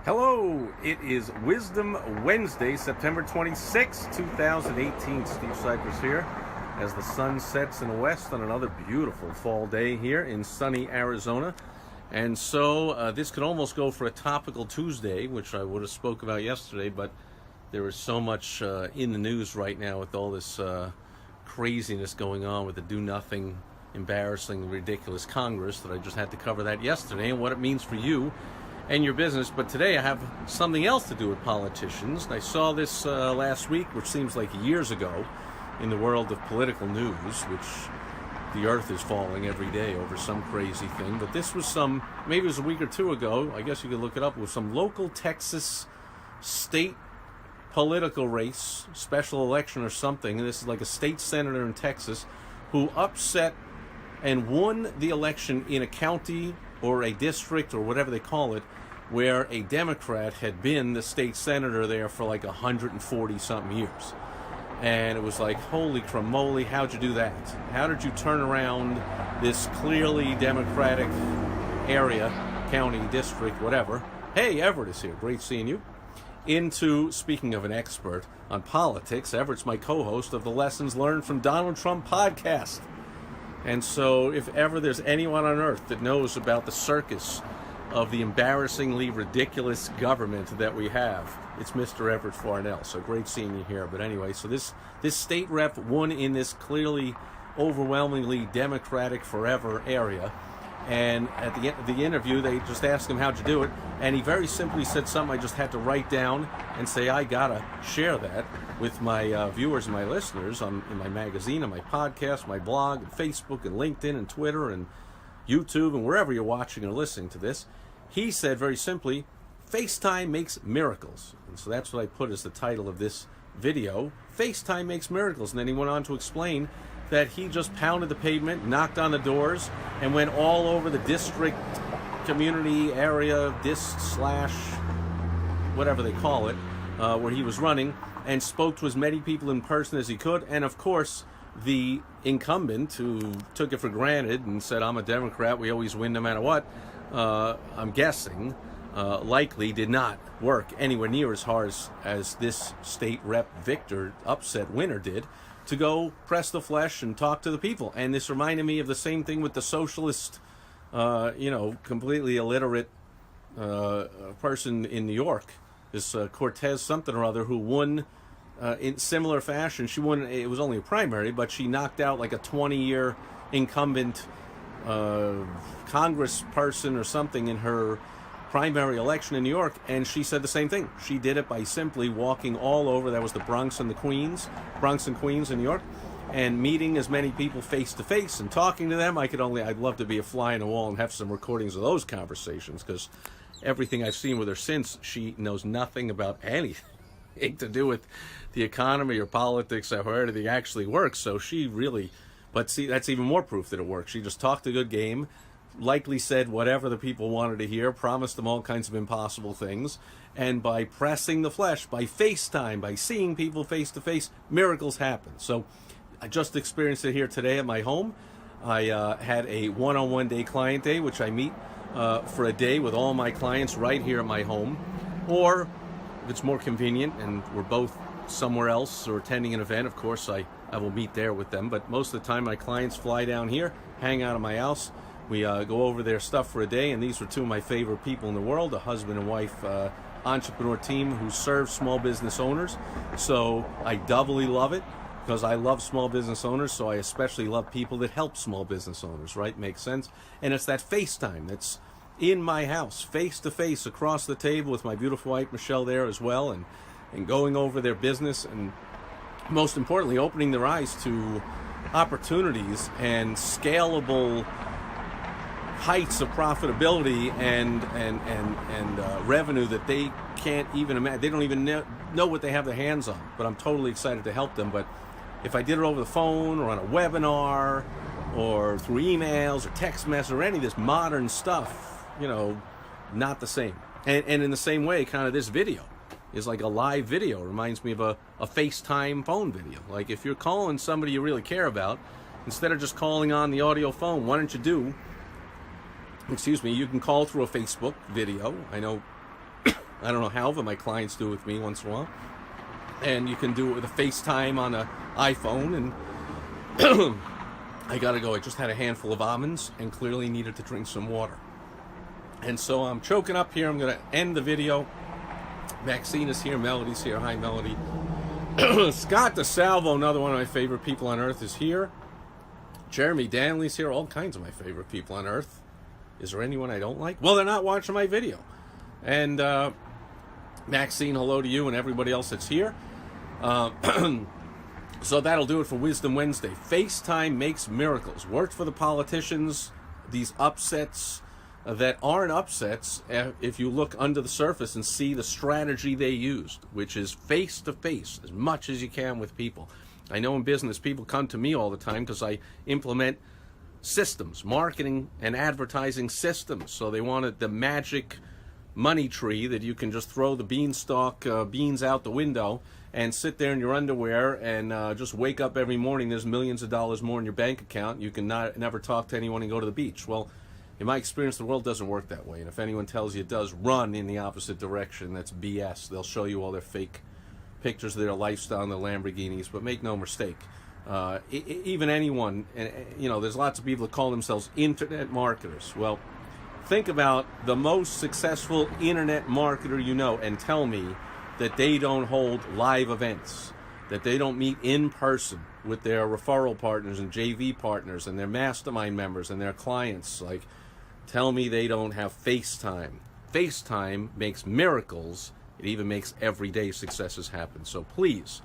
Hello, it is Wisdom Wednesday, September 26, 2018. Steve Sipress here as the sun sets in the west on another beautiful fall day here in sunny Arizona. And so this could almost go for a topical Tuesday, which I would have spoke about yesterday, but there is so much in the news right now with all this craziness going on with the do-nothing, embarrassing, ridiculous Congress that I just had to cover that yesterday and what it means for you and your business. But today I have something else to do with politicians. I saw this last week, which seems like years ago, in the world of political news, which the earth is falling every day over some crazy thing. But this was maybe it was a week or two ago, I guess you could look it up, with some local Texas state political race, special election or something, and this is like a state senator in Texas who upset and won the election in a county or a district or whatever they call it, where a Democrat had been the state senator there for like 140 something years. And it was like, holy cramoly, how'd you do that? How did you turn around this clearly Democratic area, county, district, whatever? Hey, Everett is here. Great seeing you. Into, speaking of an expert on politics, Everett's my co-host of the Lessons Learned from Donald Trump podcast. And so if ever there's anyone on earth that knows about the circus of the embarrassingly ridiculous government that we have, it's Mr. Everett Farnell. So great seeing you here. But anyway, so this state rep won in this clearly overwhelmingly Democratic forever area. And at the end of the interview, they just asked him, how'd you do it? And he very simply said something I just had to write down and say, I gotta share that with my viewers and my listeners in my magazine, on my podcast, my blog, and Facebook, and LinkedIn, and Twitter, and YouTube, and wherever you're watching or listening to this. He said very simply, FaceTime makes miracles. And so that's what I put as the title of this video, FaceTime makes miracles. And then he went on to explain that he just pounded the pavement, knocked on the doors, and went all over the district, community area, whatever they call it, where he was running, and spoke to as many people in person as he could. And of course, the incumbent, who took it for granted and said, I'm a Democrat, we always win no matter what, I'm guessing, likely did not work anywhere near as hard as this state rep Victor, upset winner, did, to go press the flesh and talk to the people. And this reminded me of the same thing with the socialist, completely illiterate person in New York, this Cortez something or other, who won in similar fashion. She won, it was only a primary, but she knocked out like a 20-year incumbent congressperson or something in her primary election in New York, and she said the same thing. She did it by simply walking all over, that was the Bronx and Queens in New York, and meeting as many people face to face and talking to them. I'd love to be a fly on the wall and have some recordings of those conversations, because everything I've seen with her since, she knows nothing about anything to do with the economy or politics or how anything actually works. So she really, but see, that's even more proof that it works. She just talked a good game, likely said whatever the people wanted to hear, promised them all kinds of impossible things, and by pressing the flesh, by FaceTime, by seeing people face to face, miracles happen. So I just experienced it here today at my home. I had a one-on-one day client day, which I meet for a day with all my clients right here at my home, or if it's more convenient and we're both somewhere else or attending an event, of course I will meet there with them. But most of the time my clients fly down here, hang out at my house. We go over their stuff for a day, and these were two of my favorite people in the world, a husband and wife entrepreneur team who serves small business owners. So I doubly love it because I love small business owners, so I especially love people that help small business owners, right? Makes sense. And it's that FaceTime that's in my house, face to face, across the table with my beautiful wife Michelle there as well, and going over their business, and most importantly, opening their eyes to opportunities and scalable heights of profitability and revenue that they can't even imagine. They don't even know what they have their hands on. But I'm totally excited to help them. But if I did it over the phone or on a webinar or through emails or text message or any of this modern stuff, not the same. And in the same way, kind of this video is like a live video. It reminds me of a FaceTime phone video. Like if you're calling somebody you really care about, instead of just calling on the audio phone, why don't you can call through a Facebook video. I know I don't know how, but my clients do it with me once in a while. And you can do it with a FaceTime on an iPhone. And I gotta go. I just had a handful of almonds and clearly needed to drink some water. And so I'm choking up here. I'm gonna end the video. Maxine is here. Melody's here. Hi, Melody. Scott DeSalvo, another one of my favorite people on earth, is here. Jeremy Danley's here. All kinds of my favorite people on earth. Is there anyone I don't like? Well, they're not watching my video. And Maxine, hello to you and everybody else that's here. So that'll do it for Wisdom Wednesday. FaceTime makes miracles. Worked for the politicians. These upsets that aren't upsets if you look under the surface and see the strategy they used, which is face-to-face as much as you can with people. I know in business people come to me all the time because I implement systems, marketing and advertising systems. So they wanted the magic money tree that you can just throw the beanstalk beans out the window and sit there in your underwear and just wake up every morning. There's millions of dollars more in your bank account. You can never talk to anyone and go to the beach. Well, in my experience, the world doesn't work that way. And if anyone tells you it does, run in the opposite direction. That's BS. They'll show you all their fake pictures of their lifestyle and their Lamborghinis. But make no mistake, even anyone, you know, there's lots of people that call themselves internet marketers. Well, think about the most successful internet marketer you know and tell me that they don't hold live events, that they don't meet in person with their referral partners and JV partners and their mastermind members and their clients. Like, tell me they don't have FaceTime. FaceTime makes miracles. It even makes everyday successes happen. So please,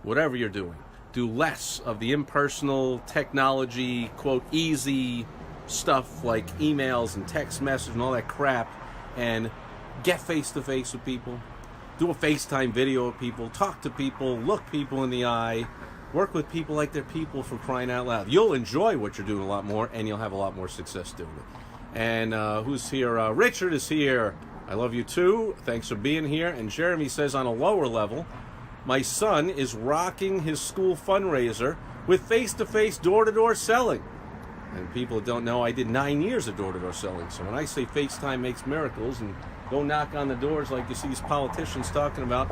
whatever you're doing, do less of the impersonal technology, quote, easy stuff like emails and text message and all that crap, and get face-to-face with people. Do a FaceTime video with people. Talk to people. Look people in the eye. Work with people like they're people, for crying out loud. You'll enjoy what you're doing a lot more, and you'll have a lot more success doing it. And who's here? Richard is here. I love you too. Thanks for being here. And Jeremy says, on a lower level, my son is rocking his school fundraiser with face-to-face door-to-door selling. And people that don't know, I did 9 years of door-to-door selling. So when I say FaceTime makes miracles and go knock on the doors like you see these politicians talking about,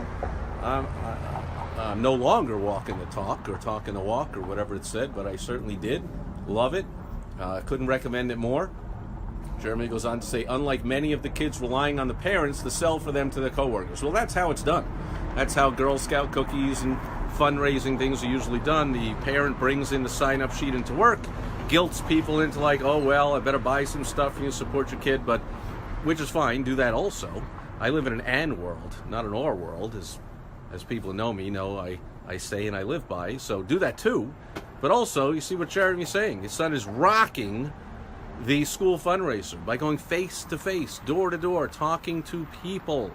I'm no longer walking the talk or talking the walk or whatever it said, but I certainly did. Love it. Couldn't recommend it more. Jeremy goes on to say, unlike many of the kids relying on the parents to sell for them to their coworkers. Well, that's how it's done. That's how Girl Scout cookies and fundraising things are usually done. The parent brings in the sign-up sheet into work, guilts people into like, oh, well, I better buy some stuff and you support your kid, but which is fine. Do that also. I live in an and world, not an or world, as people who know me know I say and I live by. So do that too. But also, you see what Jeremy's saying. His son is rocking the school fundraiser by going face-to-face, door-to-door, talking to people.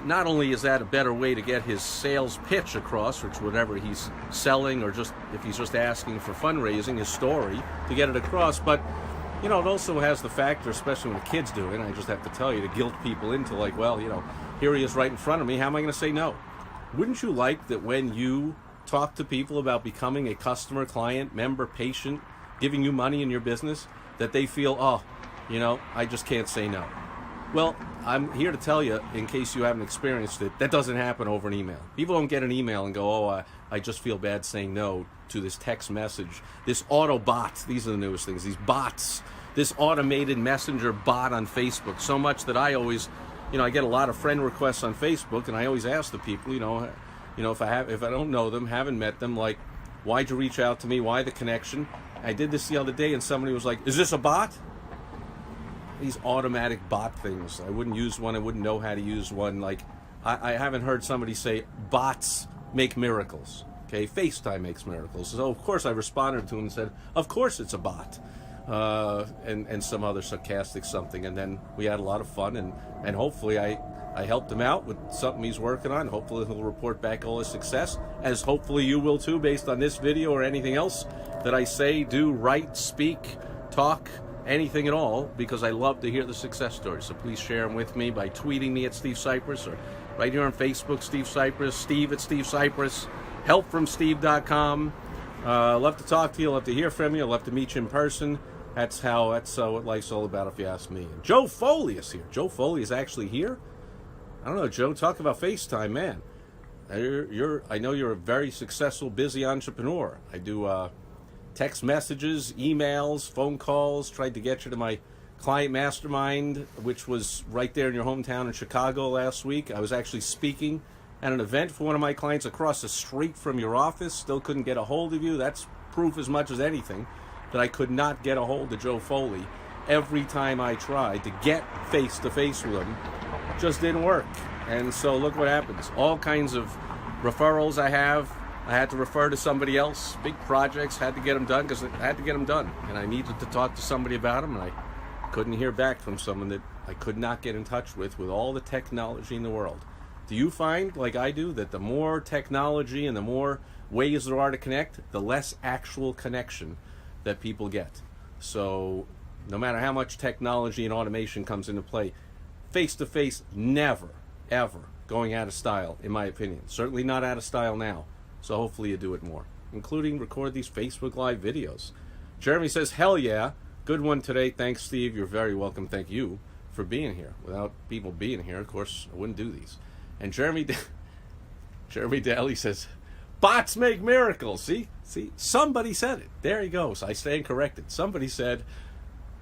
Not only is that a better way to get his sales pitch across, which whatever he's selling, or just if he's just asking for fundraising, his story, to get it across, but you know, it also has the factor, especially when the kids do it, and I just have to tell you, to guilt people into like, well, you know, here he is right in front of me, how am I going to say no? Wouldn't you like that when you talk to people about becoming a customer, client, member, patient, giving you money in your business, that they feel, oh, you know, I just can't say no? Well, I'm here to tell you, in case you haven't experienced it, that doesn't happen over an email. People don't get an email and go, oh, I just feel bad saying no to this text message. This auto bot, these are the newest things, these bots, this automated messenger bot on Facebook, so much that I always, you know, I get a lot of friend requests on Facebook, and I always ask the people, you know, if I don't know them, haven't met them, like, why'd you reach out to me? Why the connection? I did this the other day, and somebody was like, is this a bot? These automatic bot things. I wouldn't use one. I wouldn't know how to use one. Like, I haven't heard somebody say bots make miracles. Okay, FaceTime makes miracles. So of course I responded to him and said, of course it's a bot, and some other sarcastic something. And then we had a lot of fun, and hopefully I helped him out with something he's working on. Hopefully he'll report back all his success, as hopefully you will too, based on this video or anything else that I say, do, write, speak, talk, anything at all, because I love to hear the success stories. So please share them with me by tweeting me at Steve Sipress, or right here on Facebook, Steve Sipress, Steve at Steve Sipress, helpfromsteve.com. Love to talk to you, love to hear from you, love to meet you in person. That's what life's all about, if you ask me. And Joe Foley is here. Joe Foley is actually here. I don't know, Joe. Talk about FaceTime, man. I know you're a very successful, busy entrepreneur. I do text messages, emails, phone calls. Tried to get you to my client mastermind, which was right there in your hometown in Chicago last week. I was actually speaking at an event for one of my clients across the street from your office. Still couldn't get a hold of you. That's proof as much as anything that I could not get a hold of Joe Foley. Every time I tried to get face-to-face with him, just didn't work. And so look what happens. All kinds of referrals I had to refer to somebody else. Big projects, had to get them done because I had to get them done. And I needed to talk to somebody about them, and I couldn't hear back from someone that I could not get in touch with all the technology in the world. Do you find, like I do, that the more technology and the more ways there are to connect, the less actual connection that people get? So no matter how much technology and automation comes into play, face-to-face never, ever going out of style, in my opinion. Certainly not out of style now. So hopefully you do it more, including record these Facebook Live videos. Jeremy says, hell yeah. Good one today. Thanks, Steve. You're very welcome. Thank you for being here. Without people being here, of course, I wouldn't do these. And Jeremy Daly says, bots make miracles. See, somebody said it. There he goes. I stand corrected. Somebody said,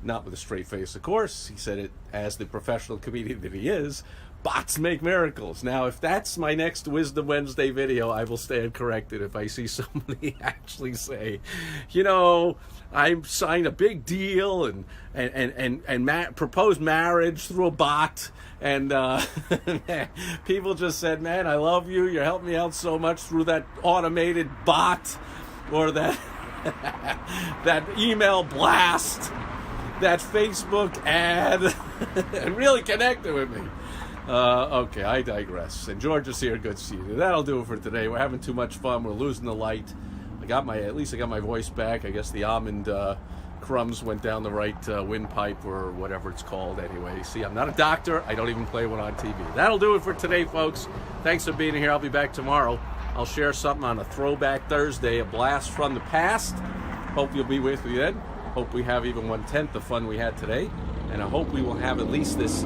not with a straight face, of course. He said it as the professional comedian that he is. Bots make miracles. Now, if that's my next Wisdom Wednesday video, I will stand corrected if I see somebody actually say, I signed a big deal and proposed marriage through a bot, and people just said, man, I love you. You helped me out so much through that automated bot or that that email blast, that Facebook ad. It really connected with me. Okay, I digress. And George is here. Good to see you. That'll do it for today. We're having too much fun. We're losing the light. At least I got my voice back. I guess the almond crumbs went down the right windpipe or whatever it's called. Anyway, see, I'm not a doctor. I don't even play one on TV. That'll do it for today, folks. Thanks for being here. I'll be back tomorrow. I'll share something on a Throwback Thursday, a blast from the past. Hope you'll be with me then. Hope we have even 1/10 the fun we had today. And I hope we will have at least this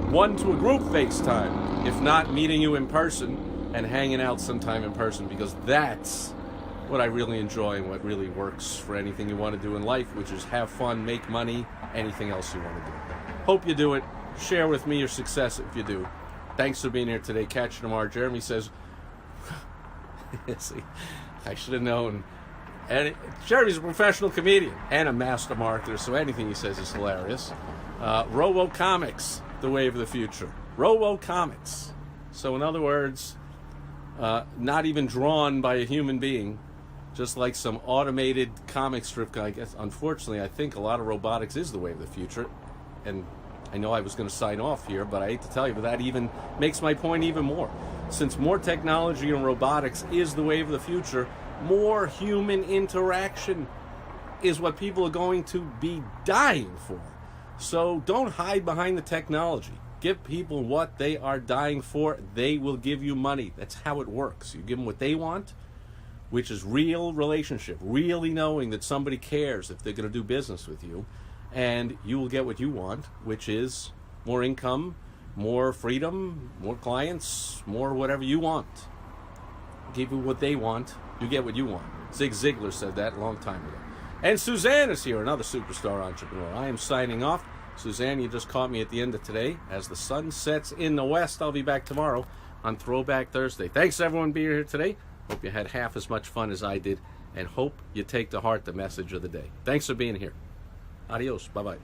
one to a group FaceTime, if not meeting you in person and hanging out sometime in person, because that's what I really enjoy and what really works for anything you want to do in life, which is have fun, make money, anything else you want to do. Hope you do it. Share with me your success if you do. Thanks for being here today. Catch you tomorrow. Jeremy says, see, I should have known. And Jeremy's a professional comedian and a master marketer, so anything he says is hilarious. Robo-comics, the wave of the future. Robo-comics. So in other words, not even drawn by a human being, just like some automated comic strip. I guess, unfortunately, I think a lot of robotics is the wave of the future. And I know I was going to sign off here, but I hate to tell you, but that even makes my point even more. Since more technology and robotics is the wave of the future, more human interaction is what people are going to be dying for. So don't hide behind the technology. Give people what they are dying for. They will give you money. That's how it works. You give them what they want, which is real relationship, really knowing that somebody cares if they're going to do business with you, and you will get what you want, which is more income, more freedom, more clients, more whatever you want. Give you what they want, you get what you want. Zig Ziglar said that a long time ago. And Suzanne is here, another superstar entrepreneur. I am signing off. Suzanne, you just caught me at the end of today. As the sun sets in the west, I'll be back tomorrow on Throwback Thursday. Thanks, everyone, for being here today. Hope you had half as much fun as I did, and hope you take to heart the message of the day. Thanks for being here. Adios. Bye-bye.